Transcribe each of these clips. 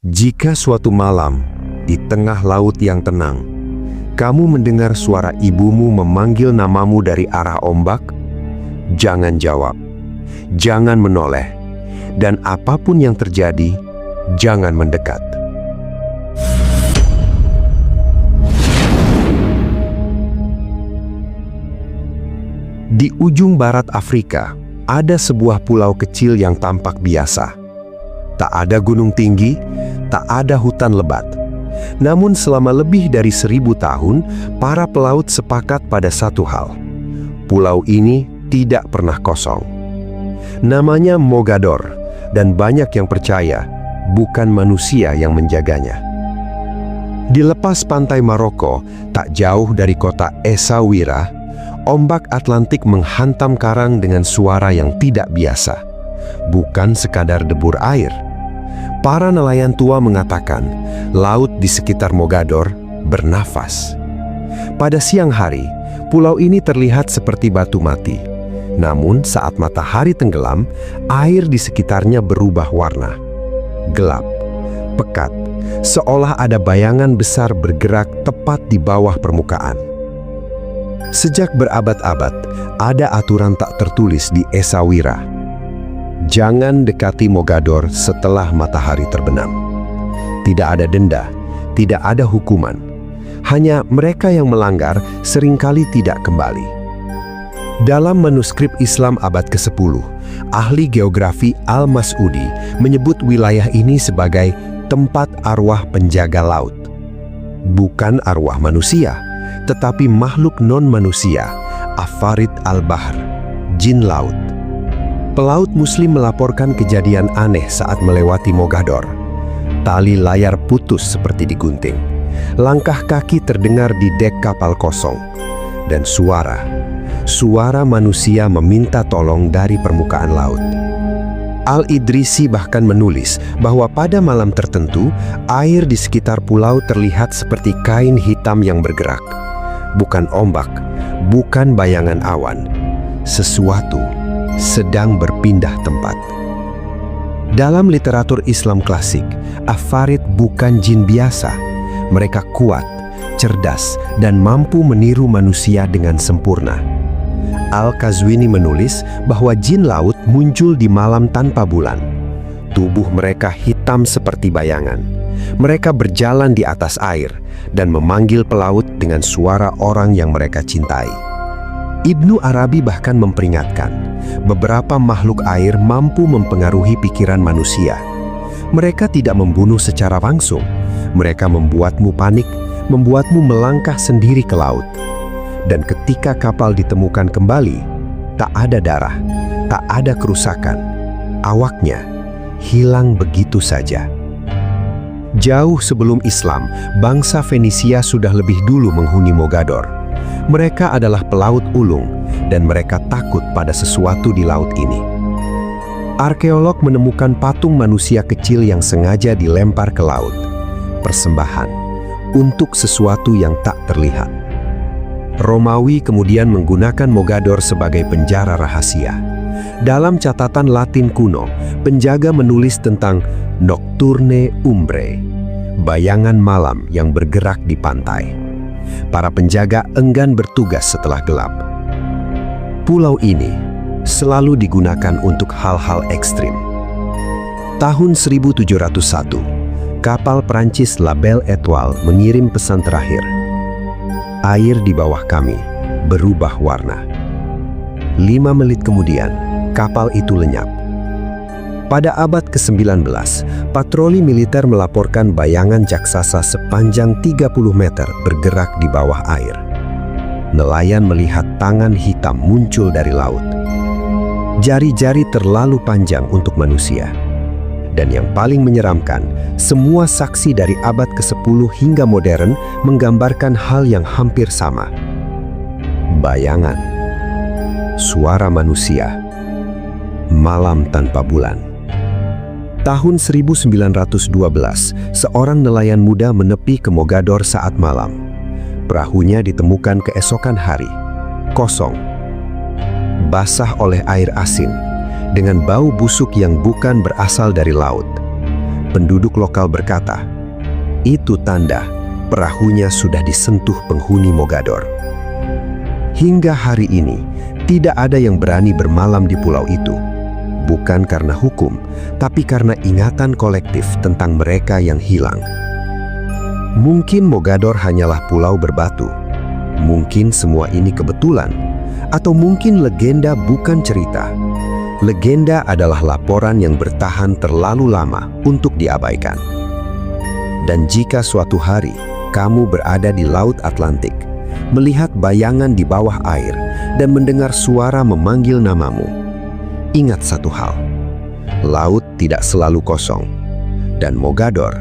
Jika suatu malam, di tengah laut yang tenang, kamu mendengar suara ibumu memanggil namamu dari arah ombak, jangan jawab, jangan menoleh, dan apapun yang terjadi, jangan mendekat. Di ujung barat Afrika, ada sebuah pulau kecil yang tampak biasa. Tak ada gunung tinggi, tak ada hutan lebat. Namun selama lebih dari 1000 tahun, para pelaut sepakat pada satu hal. Pulau ini tidak pernah kosong. Namanya Mogador, dan banyak yang percaya bukan manusia yang menjaganya. Di lepas pantai Maroko, tak jauh dari kota Essaouira, ombak Atlantik menghantam karang dengan suara yang tidak biasa. Bukan sekadar debur air. Para nelayan tua mengatakan, laut di sekitar Mogador bernafas. Pada siang hari, pulau ini terlihat seperti batu mati. Namun saat matahari tenggelam, air di sekitarnya berubah warna. Gelap, pekat, seolah ada bayangan besar bergerak tepat di bawah permukaan. Sejak berabad-abad, ada aturan tak tertulis di Essaouira. Jangan dekati Mogador setelah matahari terbenam. Tidak ada denda, tidak ada hukuman. Hanya mereka yang melanggar seringkali tidak kembali. Dalam manuskrip Islam abad ke-10, ahli geografi Al-Mas'udi menyebut wilayah ini sebagai tempat arwah penjaga laut. Bukan arwah manusia, tetapi makhluk non-manusia, Afarit al-Bahr, jin laut. Pelaut Muslim melaporkan kejadian aneh saat melewati Mogador. Tali layar putus seperti digunting. Langkah kaki terdengar di dek kapal kosong. Dan suara manusia meminta tolong dari permukaan laut. Al-Idrisi bahkan menulis bahwa pada malam tertentu, air di sekitar pulau terlihat seperti kain hitam yang bergerak. Bukan ombak, bukan bayangan awan. Sesuatu sedang berpindah tempat. Dalam literatur Islam klasik, Afarit bukan jin biasa. Mereka kuat, cerdas, dan mampu meniru manusia dengan sempurna. Al-Qazwini menulis bahwa jin laut muncul di malam tanpa bulan. Tubuh mereka hitam seperti bayangan. Mereka berjalan di atas air dan memanggil pelaut dengan suara orang yang mereka cintai. Ibnu Arabi bahkan memperingatkan, beberapa makhluk air mampu mempengaruhi pikiran manusia. Mereka tidak membunuh secara langsung. Mereka membuatmu panik, membuatmu melangkah sendiri ke laut. Dan ketika kapal ditemukan kembali, tak ada darah, tak ada kerusakan. Awaknya hilang begitu saja. Jauh sebelum Islam, bangsa Fenisia sudah lebih dulu menghuni Mogador. Mereka adalah pelaut ulung, dan mereka takut pada sesuatu di laut ini. Arkeolog menemukan patung manusia kecil yang sengaja dilempar ke laut. Persembahan untuk sesuatu yang tak terlihat. Romawi kemudian menggunakan Mogador sebagai penjara rahasia. Dalam catatan Latin kuno, penjaga menulis tentang Nocturne Umbrae, bayangan malam yang bergerak di pantai. Para penjaga enggan bertugas setelah gelap. Pulau ini selalu digunakan untuk hal-hal ekstrim. Tahun 1701, kapal Prancis La Belle Étoile mengirim pesan terakhir. Air di bawah kami berubah warna. 5 menit kemudian, kapal itu lenyap. Pada abad ke-19, patroli militer melaporkan bayangan raksasa sepanjang 30 meter bergerak di bawah air. Nelayan melihat tangan hitam muncul dari laut. Jari-jari terlalu panjang untuk manusia. Dan yang paling menyeramkan, semua saksi dari abad ke-10 hingga modern menggambarkan hal yang hampir sama. Bayangan, suara manusia, malam tanpa bulan. Tahun 1912, seorang nelayan muda menepi ke Mogador saat malam. Perahunya ditemukan keesokan hari, kosong, basah oleh air asin, dengan bau busuk yang bukan berasal dari laut. penduduk lokal berkata, itu tanda perahunya sudah disentuh penghuni Mogador. Hingga hari ini, tidak ada yang berani bermalam di pulau itu. Bukan karena hukum, tapi karena ingatan kolektif tentang mereka yang hilang. Mungkin Mogador hanyalah pulau berbatu. Mungkin semua ini kebetulan. Atau mungkin legenda bukan cerita. Legenda adalah laporan yang bertahan terlalu lama untuk diabaikan. Dan jika suatu hari kamu berada di Laut Atlantik, melihat bayangan di bawah air, dan mendengar suara memanggil namamu, ingat satu hal, laut tidak selalu kosong, dan Mogador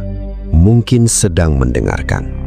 mungkin sedang mendengarkan.